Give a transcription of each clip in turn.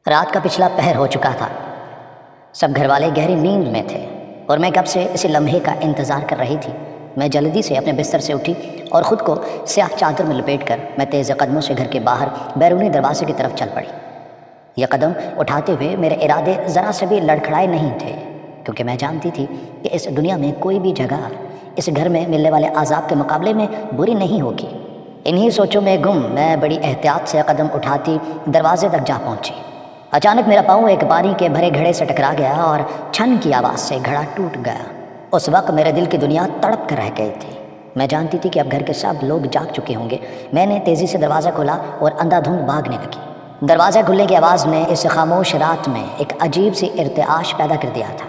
رات کا پچھلا پہر ہو چکا تھا۔ سب گھر والے گہری نیند میں تھے اور میں کب سے اسی لمحے کا انتظار کر رہی تھی۔ میں جلدی سے اپنے بستر سے اٹھی اور خود کو سیاہ چادر میں لپیٹ کر میں تیز قدموں سے گھر کے باہر بیرونی دروازے کی طرف چل پڑی۔ یہ قدم اٹھاتے ہوئے میرے ارادے ذرا سے بھی لڑکھڑائے نہیں تھے، کیونکہ میں جانتی تھی کہ اس دنیا میں کوئی بھی جگہ اس گھر میں ملنے والے عذاب کے مقابلے میں بری نہیں ہوگی۔ انہی سوچوں میں گم میں بڑی احتیاط سے قدم اٹھاتی دروازے تک جا پہنچی۔ اچانک میرا پاؤں ایک پانی کے بھرے گھڑے سے ٹکرا گیا اور چھن کی آواز سے گھڑا ٹوٹ گیا۔ اس وقت میرے دل کی دنیا تڑپ کر رہ گئی تھی۔ میں جانتی تھی کہ اب گھر کے سب لوگ جاگ چکے ہوں گے۔ میں نے تیزی سے دروازہ کھولا اور اندھا دھند بھاگنے لگی۔ دروازہ کھلنے کی آواز نے اس خاموش رات میں ایک عجیب سی ارتعاش پیدا کر دیا تھا،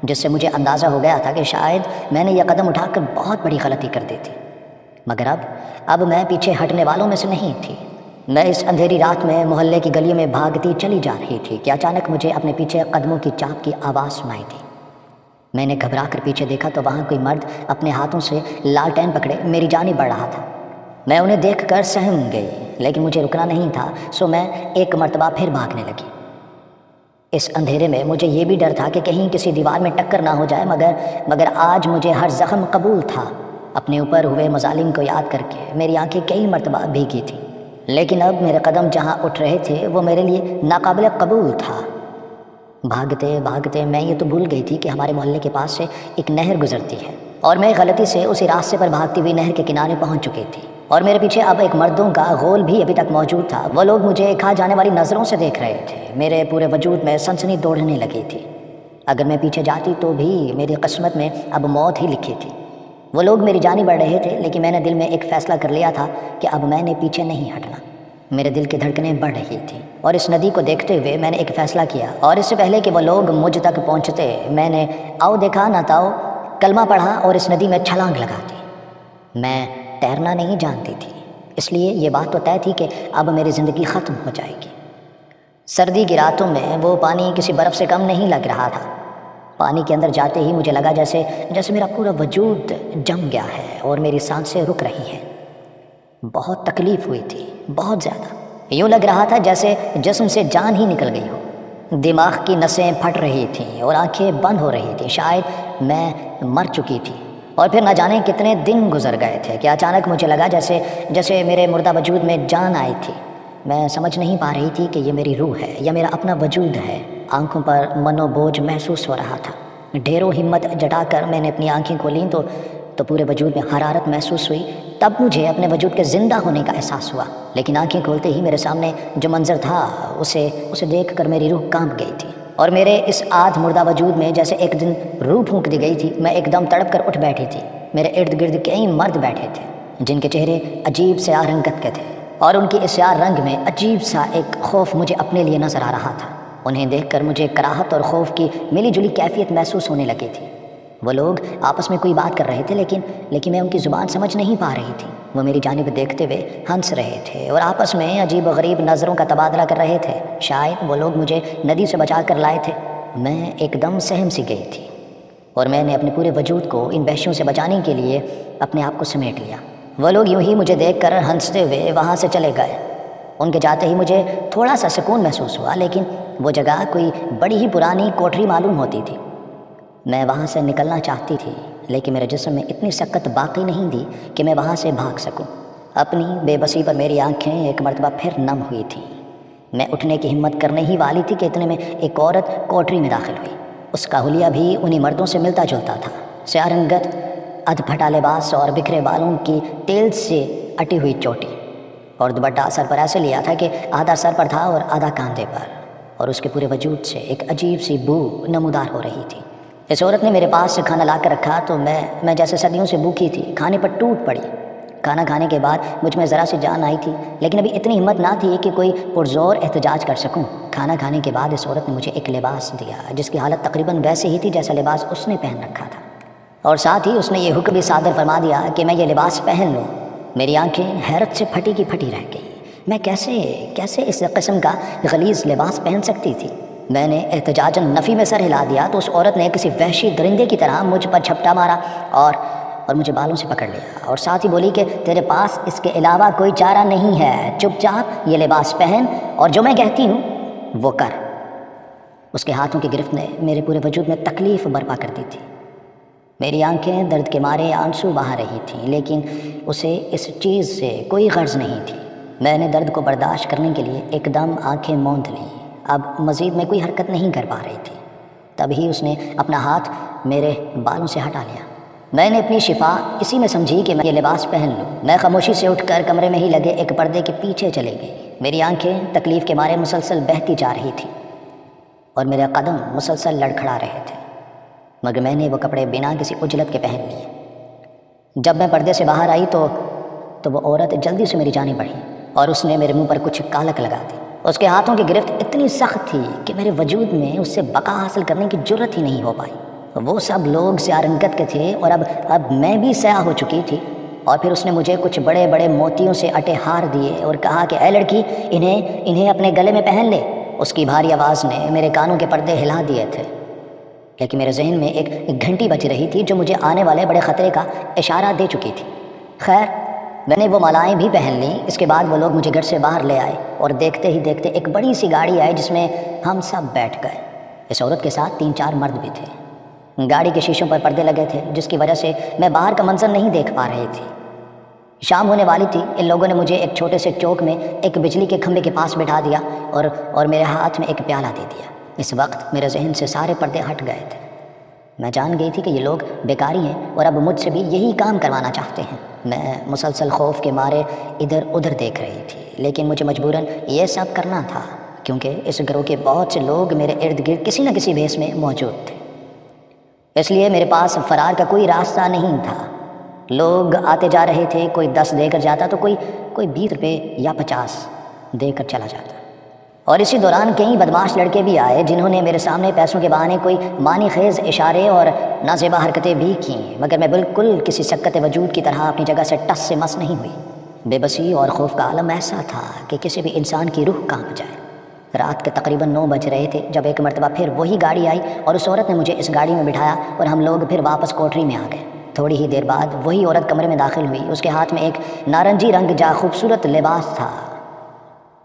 جس سے مجھے اندازہ ہو گیا تھا کہ شاید میں نے یہ قدم اٹھا کر بہت بڑی غلطی کر دی تھی۔ مگر اب میں پیچھے ہٹنے والوں میں سے نہیں تھی۔ میں اس اندھیری رات میں محلے کی گلیوں میں بھاگتی چلی جا رہی تھی کہ اچانک مجھے اپنے پیچھے قدموں کی چاپ کی آواز سنائی دی۔ میں نے گھبرا کر پیچھے دیکھا تو وہاں کوئی مرد اپنے ہاتھوں سے لالٹین پکڑے میری جانب بڑھ رہا تھا۔ میں انہیں دیکھ کر سہم گئی، لیکن مجھے رکنا نہیں تھا، سو میں ایک مرتبہ پھر بھاگنے لگی۔ اس اندھیرے میں مجھے یہ بھی ڈر تھا کہ کہیں کسی دیوار میں ٹکر نہ ہو جائے، مگر آج مجھے ہر زخم قبول تھا۔ اپنے اوپر ہوئے مظالم کو یاد کر کے میری آنکھیں کئی مرتبہ بھیگی تھیں، لیکن اب میرے قدم جہاں اٹھ رہے تھے وہ میرے لیے ناقابل قبول تھا۔ بھاگتے بھاگتے میں یہ تو بھول گئی تھی کہ ہمارے محلے کے پاس سے ایک نہر گزرتی ہے، اور میں غلطی سے اسی راستے پر بھاگتی ہوئی نہر کے کنارے پہنچ چکی تھی، اور میرے پیچھے اب ایک مردوں کا غول بھی ابھی تک موجود تھا۔ وہ لوگ مجھے کھا جانے والی نظروں سے دیکھ رہے تھے۔ میرے پورے وجود میں سنسنی دوڑنے لگی تھی۔ اگر میں پیچھے جاتی تو بھی میری قسمت میں اب موت ہی لکھی تھی۔ وہ لوگ میری جانب بڑھ رہے تھے، لیکن میں نے دل میں ایک فیصلہ کر لیا تھا کہ اب میں نے پیچھے نہیں ہٹنا۔ میرے دل کی دھڑکنیں بڑھ رہی تھیں، اور اس ندی کو دیکھتے ہوئے میں نے ایک فیصلہ کیا، اور اس سے پہلے کہ وہ لوگ مجھ تک پہنچتے میں نے آؤ دیکھا نہ تاؤ کلمہ پڑھا اور اس ندی میں چھلانگ لگا دی۔ میں تیرنا نہیں جانتی تھی، اس لیے یہ بات تو طے تھی کہ اب میری زندگی ختم ہو جائے گی۔ سردی کی راتوں میں وہ پانی کسی برف سے کم نہیں لگ رہا تھا۔ پانی کے اندر جاتے ہی مجھے لگا جیسے میرا پورا وجود جم گیا ہے اور میری سانسیں رک رہی ہیں۔ بہت تکلیف ہوئی تھی، بہت زیادہ۔ یوں لگ رہا تھا جیسے جسم سے جان ہی نکل گئی ہو۔ دماغ کی نسیں پھٹ رہی تھیں اور آنکھیں بند ہو رہی تھیں، شاید میں مر چکی تھی۔ اور پھر نہ جانے کتنے دن گزر گئے تھے کہ اچانک مجھے لگا جیسے میرے مردہ وجود میں جان آئی تھی۔ میں سمجھ نہیں پا رہی تھی کہ یہ میری روح ہے یا میرا اپنا وجود ہے۔ آنکھوں پر منو بوجھ محسوس ہو رہا تھا۔ ڈھیروں ہمت جٹا کر میں نے اپنی آنکھیں کھولیں تو پورے وجود میں حرارت محسوس ہوئی۔ تب مجھے اپنے وجود کے زندہ ہونے کا احساس ہوا، لیکن آنکھیں کھولتے ہی میرے سامنے جو منظر تھا اسے دیکھ کر میری روح کانپ گئی تھی، اور میرے اس آدھ مردہ وجود میں جیسے ایک دن روح پھونک دی گئی تھی۔ میں ایک دم تڑپ کر اٹھ بیٹھی تھی۔ میرے ارد گرد کئی مرد بیٹھے تھے جن کے چہرے عجیب سیاہ رنگت کے تھے، اور ان کی اس سیاہ رنگ میں عجیب سا ایک خوف مجھے اپنے لیے نظر آ رہا تھا۔ انہیں دیکھ کر مجھے کراہت اور خوف کی ملی جلی کیفیت محسوس ہونے لگی تھی۔ وہ لوگ آپس میں کوئی بات کر رہے تھے، لیکن میں ان کی زبان سمجھ نہیں پا رہی تھی۔ وہ میری جانب دیکھتے ہوئے ہنس رہے تھے اور آپس میں عجیب و غریب نظروں کا تبادلہ کر رہے تھے۔ شاید وہ لوگ مجھے ندی سے بچا کر لائے تھے۔ میں ایک دم سہم سی گئی تھی، اور میں نے اپنے پورے وجود کو ان وحشیوں سے بچانے کے لیے اپنے آپ کو سمیٹ لیا۔ وہ لوگ یوں ہی مجھے دیکھ کر ہنستے ہوئے وہاں سے چلے گئے۔ ان کے جاتے ہی مجھے تھوڑا سا سکون محسوس ہوا، لیکن وہ جگہ کوئی بڑی ہی پرانی کوٹری معلوم ہوتی تھی۔ میں وہاں سے نکلنا چاہتی تھی، لیکن میرے جسم میں اتنی سکت باقی نہیں تھی کہ میں وہاں سے بھاگ سکوں۔ اپنی بے بسی پر میری آنکھیں ایک مرتبہ پھر نم ہوئی تھیں۔ میں اٹھنے کی ہمت کرنے ہی والی تھی کہ اتنے میں ایک عورت کوٹری میں داخل ہوئی۔ اس کا حلیہ بھی انہی مردوں سے ملتا جلتا تھا۔ سیاہ رنگت، ادھ پھٹا لباس اور بکھرے بالوں کی تیل سے اٹی ہوئی چوٹی، اور دوپٹہ سر پر ایسے لیا تھا کہ آدھا سر پر تھا اور آدھا کاندھے پر، اور اس کے پورے وجود سے ایک عجیب سی بو نمودار ہو رہی تھی۔ اس عورت نے میرے پاس سے کھانا لا کر رکھا تو میں جیسے صدیوں سے بھوکی تھی کھانے پر ٹوٹ پڑی۔ کھانا کھانے کے بعد مجھ میں ذرا سی جان آئی تھی، لیکن ابھی اتنی ہمت نہ تھی کہ کوئی پرزور احتجاج کر سکوں۔ کھانا کھانے کے بعد اس عورت نے مجھے ایک لباس دیا جس کی حالت تقریباً ویسے ہی تھی جیسا لباس اس نے پہن رکھا تھا، اور ساتھ ہی اس نے یہ حکم بھی صادر فرما دیا کہ میں یہ لباس پہن لوں۔ میری آنکھیں حیرت سے پھٹی کی پھٹی رہ گئی۔ میں کیسے اس قسم کا غلیظ لباس پہن سکتی تھی؟ میں نے احتجاجاً نفی میں سر ہلا دیا تو اس عورت نے کسی وحشی درندے کی طرح مجھ پر جھپٹا مارا اور مجھے بالوں سے پکڑ لیا، اور ساتھ ہی بولی کہ تیرے پاس اس کے علاوہ کوئی چارہ نہیں ہے، چپ چاپ یہ لباس پہن اور جو میں کہتی ہوں وہ کر۔ اس کے ہاتھوں کی گرفت نے میرے پورے وجود میں تکلیف برپا کر دی تھی۔ میری آنکھیں درد کے مارے آنسو بہا رہی تھیں، لیکن اسے اس چیز سے کوئی غرض نہیں تھی۔ میں نے درد کو برداشت کرنے کے لیے ایک دم آنکھیں موند لیں۔ اب مزید میں کوئی حرکت نہیں کر پا رہی تھی۔ تبھی اس نے اپنا ہاتھ میرے بالوں سے ہٹا لیا۔ میں نے اپنی شفا اسی میں سمجھی کہ میں یہ لباس پہن لوں۔ میں خاموشی سے اٹھ کر کمرے میں ہی لگے ایک پردے کے پیچھے چلی گئی۔ میری آنکھیں تکلیف کے مارے مسلسل بہتی جا رہی تھیں اور میرے قدم مسلسل لڑکھڑا رہے تھے، مگر میں نے وہ کپڑے بنا کسی عجلت کے پہن لیے۔ جب میں پردے سے باہر آئی تو وہ عورت جلدی سے میری جانب بڑھی اور اس نے میرے منہ پر کچھ کالک لگا دی۔ اس کے ہاتھوں کی گرفت اتنی سخت تھی کہ میرے وجود میں اس سے بقا حاصل کرنے کی جرت ہی نہیں ہو پائی۔ وہ سب لوگ سیاہ رنگت کے تھے اور اب میں بھی سیاہ ہو چکی تھی۔ اور پھر اس نے مجھے کچھ بڑے بڑے موتیوں سے اٹے ہار دیے اور کہا کہ اے لڑکی، انہیں اپنے گلے میں پہن لے۔ اس کی بھاری آواز نے میرے کانوں کے پردے ہلا دیے تھے، لیکن میرے ذہن میں ایک گھنٹی بج رہی تھی جو مجھے آنے والے بڑے خطرے کا اشارہ دے چکی تھی۔ خیر، میں نے وہ مالائیں بھی پہن لیں۔ اس کے بعد وہ لوگ مجھے گھر سے باہر لے آئے اور دیکھتے ہی دیکھتے ایک بڑی سی گاڑی آئی جس میں ہم سب بیٹھ گئے۔ اس عورت کے ساتھ 3-4 مرد بھی تھے۔ گاڑی کے شیشوں پر پردے لگے تھے، جس کی وجہ سے میں باہر کا منظر نہیں دیکھ پا رہی تھی۔ شام ہونے والی تھی۔ ان لوگوں نے مجھے ایک چھوٹے سے چوک میں ایک بجلی کے کھمبے کے پاس بٹھا دیا اور میرے ہاتھ میں ایک پیالہ دے دیا۔ اس وقت میرے ذہن سے سارے پردے ہٹ گئے تھے۔ میں جان گئی تھی کہ یہ لوگ بیکاری ہیں اور اب مجھ سے بھی یہی کام کروانا چاہتے ہیں۔ میں مسلسل خوف کے مارے ادھر ادھر دیکھ رہی تھی، لیکن مجھے مجبوراً یہ سب کرنا تھا کیونکہ اس گروہ کے بہت سے لوگ میرے ارد گرد کسی نہ کسی بھیس میں موجود تھے۔ اس لیے میرے پاس فرار کا کوئی راستہ نہیں تھا۔ لوگ آتے جا رہے تھے، کوئی 10 دے کر جاتا تو کوئی 20 روپے یا 50 دے کر چلا جاتا۔ اور اسی دوران کئی بدماش لڑکے بھی آئے جنہوں نے میرے سامنے پیسوں کے بہانے کوئی معنی خیز اشارے اور نازیبا حرکتیں بھی کیں، مگر میں بالکل کسی سکت وجود کی طرح اپنی جگہ سے ٹس سے مس نہیں ہوئی۔ بے بسی اور خوف کا عالم ایسا تھا کہ کسی بھی انسان کی روح کانپ جائے۔ رات کے تقریباً 9 بج رہے تھے جب ایک مرتبہ پھر وہی گاڑی آئی اور اس عورت نے مجھے اس گاڑی میں بٹھایا اور ہم لوگ پھر واپس کوٹری میں آ گئے۔ تھوڑی ہی دیر بعد وہی عورت کمرے میں داخل ہوئی۔ اس کے ہاتھ میں ایک نارنجی رنگ جا خوبصورت لباس تھا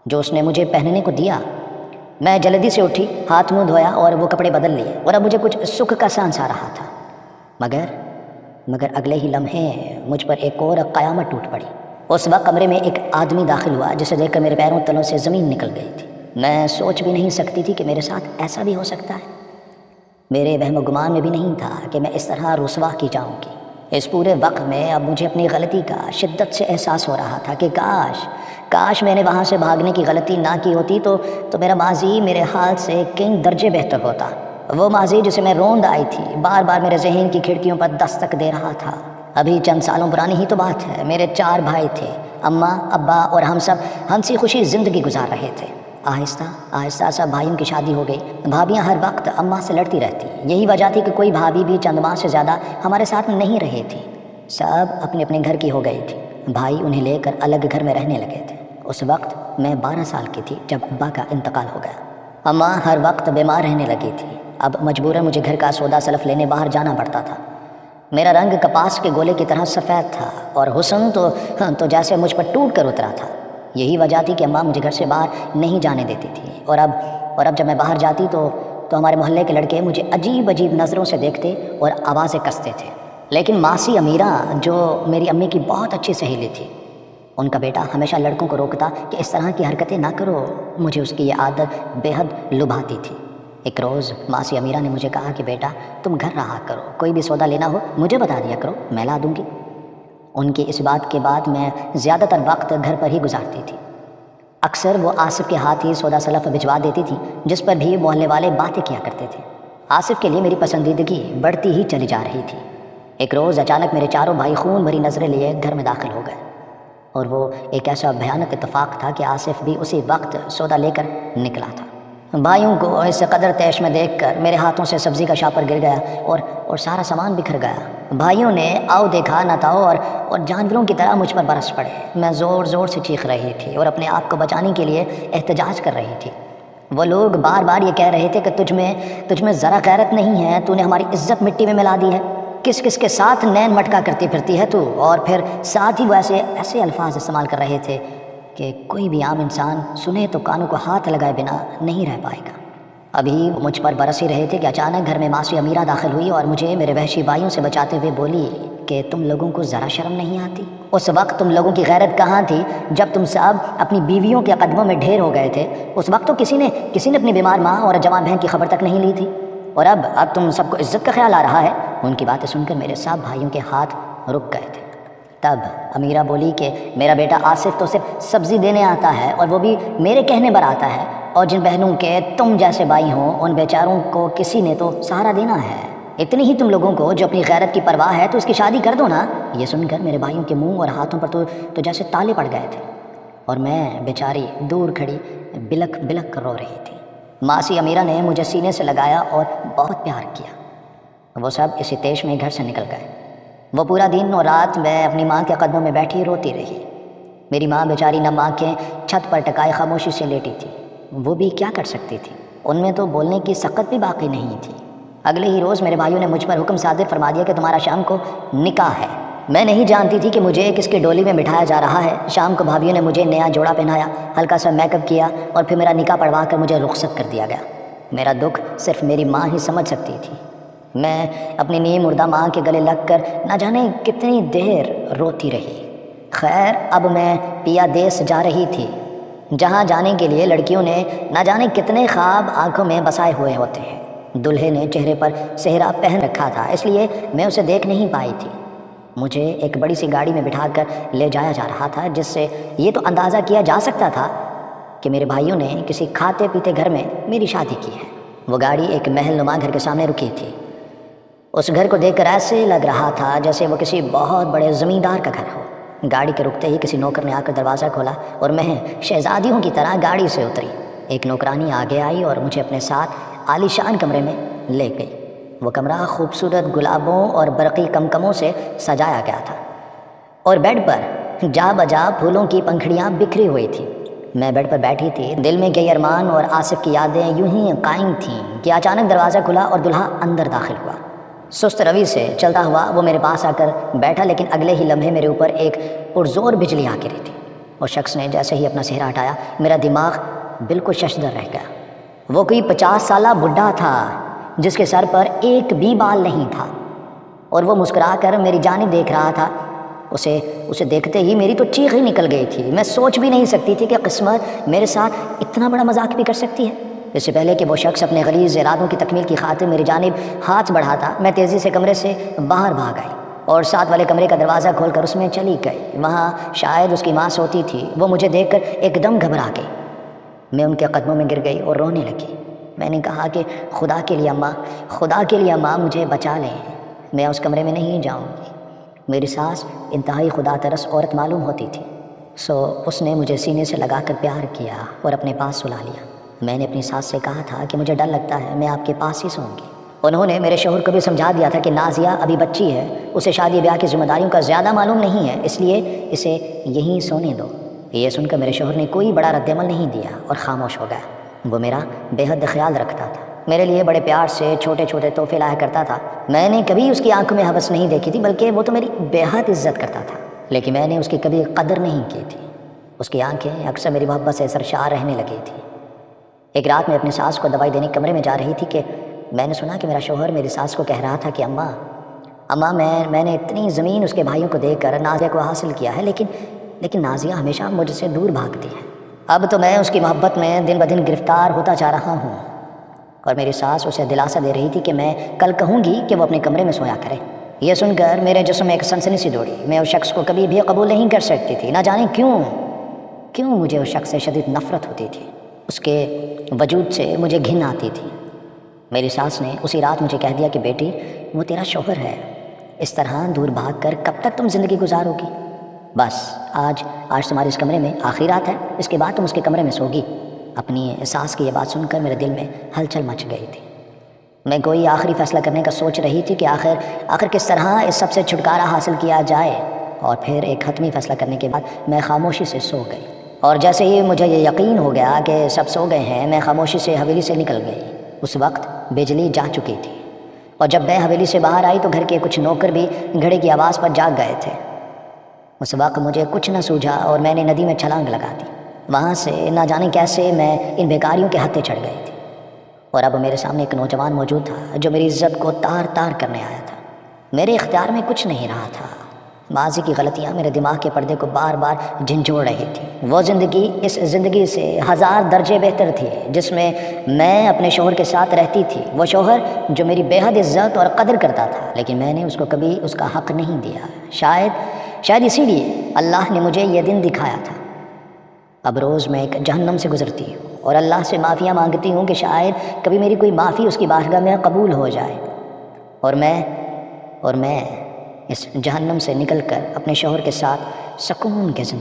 جو اس نے مجھے پہننے کو دیا۔ میں جلدی سے اٹھی، ہاتھ منہ دھویا اور وہ کپڑے بدل لیے، اور اب مجھے کچھ سکھ کا سانس آ رہا تھا۔ مگر اگلے ہی لمحے مجھ پر ایک اور قیامت ٹوٹ پڑی۔ اس وقت کمرے میں ایک آدمی داخل ہوا جسے دیکھ کر میرے پیروں تلوں سے زمین نکل گئی تھی۔ میں سوچ بھی نہیں سکتی تھی کہ میرے ساتھ ایسا بھی ہو سکتا ہے۔ میرے وہم و گمان میں بھی نہیں تھا کہ میں اس طرح رسوا کی جاؤں گی۔ اس پورے وقت میں اب مجھے اپنی غلطی کا شدت سے احساس ہو رہا تھا کہ کاش میں نے وہاں سے بھاگنے کی غلطی نہ کی ہوتی تو میرا ماضی میرے حال سے کئی درجے بہتر ہوتا۔ وہ ماضی جسے میں روند آئی تھی بار بار میرے ذہن کی کھڑکیوں پر دستک دے رہا تھا۔ ابھی چند سالوں پرانی ہی تو بات ہے، میرے 4 بھائی تھے، اماں ابا اور ہم سب ہنسی خوشی زندگی گزار رہے تھے۔ آہستہ آہستہ سب بھائیوں کی شادی ہو گئی۔ بھابیاں ہر وقت اماں سے لڑتی رہتی، یہی وجہ تھی کہ کوئی بھابھی بھی چند ماہ سے زیادہ ہمارے ساتھ نہیں رہی تھی۔ سب اپنے اپنے گھر کی ہو گئی تھی، بھائی انہیں لے کر الگ گھر میں رہنے لگے تھے۔ اس وقت میں 12 سال کی تھی جب ابا کا انتقال ہو گیا۔ اماں ہر وقت بیمار رہنے لگی تھی۔ اب مجبوراً مجھے گھر کا سودا سلف لینے باہر جانا پڑتا تھا۔ میرا رنگ کپاس کے گولے کی طرح سفید تھا اور حسن تو جیسے مجھ پر ٹوٹ کر اترا تھا۔ یہی وجہ تھی کہ اماں مجھے گھر سے باہر نہیں جانے دیتی تھی، اور اب جب میں باہر جاتی تو ہمارے محلے کے لڑکے مجھے عجیب نظروں سے دیکھتے اور آوازیں کستے تھے۔ لیکن ماسی امیرہ جو میری امی کی بہت اچھی سہیلی تھی، ان کا بیٹا ہمیشہ لڑکوں کو روکتا کہ اس طرح کی حرکتیں نہ کرو۔ مجھے اس کی یہ عادت بے حد لبھاتی تھی۔ ایک روز ماسی امیرہ نے مجھے کہا کہ بیٹا تم گھر رہا کرو، کوئی بھی سودا لینا ہو مجھے بتا دیا کرو، میں لا دوں گی۔ ان کی اس بات کے بعد میں زیادہ تر وقت گھر پر ہی گزارتی تھی۔ اکثر وہ آصف کے ہاتھ ہی سودا سلف بھجوا دیتی تھی، جس پر بھی محلے والے باتیں کیا کرتے تھے۔ آصف کے لیے میری پسندیدگی بڑھتی ہی چلی جا رہی تھی۔ ایک روز اچانک میرے 4 بھائی خون بھری نظریں لیے گھر میں داخل ہو گئے، اور وہ ایک ایسا بھیانک اتفاق تھا کہ آصف بھی اسی وقت سودا لے کر نکلا تھا۔ بھائیوں کو اس قدر تیش میں دیکھ کر میرے ہاتھوں سے سبزی کا شاپر گر گیا اور سارا سامان بکھر گیا۔ بھائیوں نے آؤ دیکھا نہ تھا اور جانوروں کی طرح مجھ پر برس پڑے۔ میں زور زور سے چیخ رہی تھی اور اپنے آپ کو بچانے کے لیے احتجاج کر رہی تھی۔ وہ لوگ بار بار یہ کہہ رہے تھے کہ تجھ میں ذرا غیرت نہیں ہے، تو نے ہماری عزت مٹی میں ملا دی ہے، کس کے ساتھ نین مٹکا کرتی پھرتی ہے تو۔ اور پھر ساتھ ہی وہ ایسے الفاظ استعمال کر رہے تھے کہ کوئی بھی عام انسان سنے تو کانوں کو ہاتھ لگائے بنا نہیں رہ پائے گا۔ ابھی وہ مجھ پر برس ہی رہے تھے کہ اچانک گھر میں ماسی امیرہ داخل ہوئی اور مجھے میرے وحشی بھائیوں سے بچاتے ہوئے بولی کہ تم لوگوں کو ذرا شرم نہیں آتی؟ اس وقت تم لوگوں کی غیرت کہاں تھی جب تم سب اپنی بیویوں کے قدموں میں ڈھیر ہو گئے تھے؟ اس وقت تو کسی نے اپنی بیمار ماں اور جوان بہن کی خبر تک نہیں لی تھی، اور اب تم سب کو عزت کا خیال آ رہا ہے۔ ان کی باتیں سن کر میرے سب بھائیوں کے ہاتھ رک گئے تھے۔ تب امیرہ بولی کہ میرا بیٹا آصف تو صرف سبزی دینے آتا ہے، اور وہ بھی میرے کہنے پر آتا ہے، اور جن بہنوں کے تم جیسے بھائی ہوں ان بیچاروں کو کسی نے تو سہارا دینا ہے۔ اتنی ہی تم لوگوں کو جو اپنی غیرت کی پرواہ ہے تو اس کی شادی کر دو نا۔ یہ سن کر میرے بھائیوں کے منہ اور ہاتھوں پر تو جیسے تالے پڑ گئے تھے، اور میں بیچاری دور کھڑی بلک بلک کر رو رہی تھی۔ ماسی امیرہ نے مجھے سینے سے لگایا اور بہت پیار کیا۔ وہ سب اسی تیش میں گھر سے نکل گئے۔ وہ پورا دن اور رات میں اپنی ماں کے قدموں میں بیٹھی روتی رہی۔ میری ماں بیچاری نم آنکھیں چھت پر ٹکائے خاموشی سے لیٹی تھی۔ وہ بھی کیا کر سکتی تھی، ان میں تو بولنے کی سخت بھی باقی نہیں تھی۔ اگلے ہی روز میرے بھائیوں نے مجھ پر حکم صادر فرما دیا کہ تمہارا شام کو نکاح ہے۔ میں نہیں جانتی تھی کہ مجھے کس کے ڈولی میں بٹھایا جا رہا ہے۔ شام کو بھابھیوں نے مجھے نیا جوڑا پہنایا، ہلکا سا میک اپ کیا، اور پھر میرا نکاح پڑھوا کر مجھے رخصت کر دیا گیا۔ میرا دکھ صرف میری ماں ہی سمجھ سکتی تھی۔ میں اپنی نیم مردہ ماں کے گلے لگ کر نہ جانے کتنی دیر روتی رہی۔ خیر اب میں پیا دیس جا رہی تھی، جہاں جانے کے لیے لڑکیوں نے نہ جانے کتنے خواب آنکھوں میں بسائے ہوئے ہوتے ہیں۔ دلہے نے چہرے پر سہرا پہن رکھا تھا، اس لیے میں اسے دیکھ نہیں پائی تھی۔ مجھے ایک بڑی سی گاڑی میں بٹھا کر لے جایا جا رہا تھا، جس سے یہ تو اندازہ کیا جا سکتا تھا کہ میرے بھائیوں نے کسی کھاتے پیتے گھر میں میری شادی کی ہے۔ وہ گاڑی ایک محل نما گھر کے سامنے رکی تھی۔ اس گھر کو دیکھ کر ایسے لگ رہا تھا جیسے وہ کسی بہت بڑے زمیندار کا گھر ہو۔ گاڑی کے رکتے ہی کسی نوکر نے آ کر دروازہ کھولا اور میں شہزادیوں کی طرح گاڑی سے اتری۔ ایک نوکرانی آگے آئی اور مجھے اپنے ساتھ عالی شان کمرے میں لے گئی۔ وہ کمرہ خوبصورت گلابوں اور برقی کمکموں سے سجایا گیا تھا، اور بیڈ پر جا بجا پھولوں کی پنکھڑیاں بکھری ہوئی تھیں۔ میں بیڈ پر بیٹھی تھی، دل میں کئی ارمان اور آصف کی یادیں یوں ہی قائم تھیں کہ اچانک دروازہ کھلا اور دلہا اندر داخل ہوا۔ سست روی سے چلتا ہوا وہ میرے پاس آ کر بیٹھا، لیکن اگلے ہی لمحے میرے اوپر ایک پرزور بجلی آ گری تھی۔ اس شخص نے جیسے ہی اپنا چہرہ ہٹایا میرا دماغ بالکل ششدر رہ گیا۔ وہ کوئی 50 سالہ بڈھا تھا جس کے سر پر ایک بھی بال نہیں تھا، اور وہ مسکرا کر میری جانب دیکھ رہا تھا۔ اسے دیکھتے ہی میری تو چیخ ہی نکل گئی تھی۔ میں سوچ بھی نہیں سکتی تھی کہ قسمت میرے ساتھ اتنا بڑا مذاق بھی کر سکتی ہے۔ اس سے پہلے کہ وہ شخص اپنے غلیظ ارادوں کی تکمیل کی خاطر میری جانب ہاتھ بڑھاتا، میں تیزی سے کمرے سے باہر بھاگ آئی اور ساتھ والے کمرے کا دروازہ کھول کر اس میں چلی گئی۔ وہاں شاید اس کی ماں سوتی تھی۔ وہ مجھے دیکھ کر ایک دم گھبرا گئی۔ میں ان کے قدموں میں گر گئی اور رونے لگی۔ میں نے کہا کہ خدا کے لیے اماں مجھے بچا لیں، میں اس کمرے میں نہیں جاؤں گی۔ میری ساس انتہائی خدا ترس عورت معلوم ہوتی تھی، سو اس نے مجھے سینے سے لگا کر پیار کیا اور اپنے پاس سلا لیا۔ میں نے اپنی ساس سے کہا تھا کہ مجھے ڈر لگتا ہے، میں آپ کے پاس ہی سوؤں گی۔ انہوں نے میرے شوہر کو بھی سمجھا دیا تھا کہ نازیہ ابھی بچی ہے، اسے شادی بیاہ کی ذمہ داریوں کا زیادہ معلوم نہیں ہے، اس لیے اسے یہیں سونے دو۔ یہ سن کر میرے شوہر نے کوئی بڑا رد عمل نہیں دیا اور خاموش ہو گیا۔ وہ میرا بے حد خیال رکھتا تھا، میرے لیے بڑے پیار سے چھوٹے چھوٹے تحفے لایا کرتا تھا۔ میں نے کبھی اس کی آنکھوں میں ہوس نہیں دیکھی تھی، بلکہ وہ تو میری بے حد عزت کرتا تھا، لیکن میں نے اس کی کبھی قدر نہیں کی تھی۔ اس کی آنکھیں اکثر میری محبت سے سرشار رہنے لگی تھی۔ ایک رات میں اپنی ساس کو دوائی دینے کمرے میں جا رہی تھی کہ میں نے سنا کہ میرا شوہر میری ساس کو کہہ رہا تھا کہ اماں میں نے اتنی زمین اس کے بھائیوں کو دے کر نازیہ کو حاصل کیا ہے، لیکن نازیہ ہمیشہ مجھ سے دور بھاگتی ہے۔ اب تو میں اس کی محبت میں دن بدن گرفتار ہوتا جا رہا ہوں۔ اور میری ساس اسے دلاسا دے رہی تھی کہ میں کل کہوں گی کہ وہ اپنے کمرے میں سویا کرے۔ یہ سن کر میرے جسم میں ایک سنسنی سی دوڑی۔ میں اس شخص کو کبھی بھی قبول نہیں کر سکتی تھی، نہ جانے کیوں مجھے اس شخص سے شدید نفرت ہوتی تھی۔ اس کے وجود سے مجھے گھن آتی تھی۔ میری ساس نے اسی رات مجھے کہہ دیا کہ بیٹی وہ تیرا شوہر ہے، اس طرح دور بھاگ کر کب تک تم زندگی گزارو گی؟ بس آج تمہارے اس کمرے میں آخری رات ہے، اس کے بعد تم اس کے کمرے میں سوگی۔ اپنی ساس کی یہ بات سن کر میرے دل میں ہلچل مچ گئی تھی۔ میں کوئی آخری فیصلہ کرنے کا سوچ رہی تھی کہ آخر کس طرح اس سب سے چھٹکارا حاصل کیا جائے، اور پھر ایک حتمی فیصلہ کرنے کے بعد میں خاموشی سے سو گئی۔ اور جیسے ہی مجھے یہ یقین ہو گیا کہ سب سو گئے ہیں، میں خاموشی سے حویلی سے نکل گئی۔ اس وقت بجلی جا چکی تھی، اور جب میں حویلی سے باہر آئی تو گھر کے کچھ نوکر بھی گھڑی کی آواز پر جاگ گئے تھے۔ اس وقت مجھے کچھ نہ سوجھا اور میں نے ندی میں چھلانگ لگا دی۔ وہاں سے نہ جانے کیسے میں ان بیکاریوں کے ہتھے چڑھ گئی تھی، اور اب میرے سامنے ایک نوجوان موجود تھا جو میری عزت کو تار تار کرنے آیا تھا۔ میرے اختیار میں کچھ نہیں رہا تھا۔ ماضی کی غلطیاں میرے دماغ کے پردے کو بار بار جھنجھوڑ رہی تھی۔ وہ زندگی اس زندگی سے 1000 درجے بہتر تھی جس میں میں اپنے شوہر کے ساتھ رہتی تھی، وہ شوہر جو میری بے حد عزت اور قدر کرتا تھا، لیکن میں نے اس کو کبھی اس کا حق نہیں دیا۔ شاید اسی لیے اللہ نے مجھے یہ دن دکھایا تھا۔ اب روز میں ایک جہنم سے گزرتی ہوں اور اللہ سے معافیاں مانگتی ہوں کہ شاید کبھی میری کوئی معافی اس کی بارگاہ میں قبول ہو جائے، اور میں اس جہنم سے نکل کر اپنے شوہر کے ساتھ سکون کے زندگی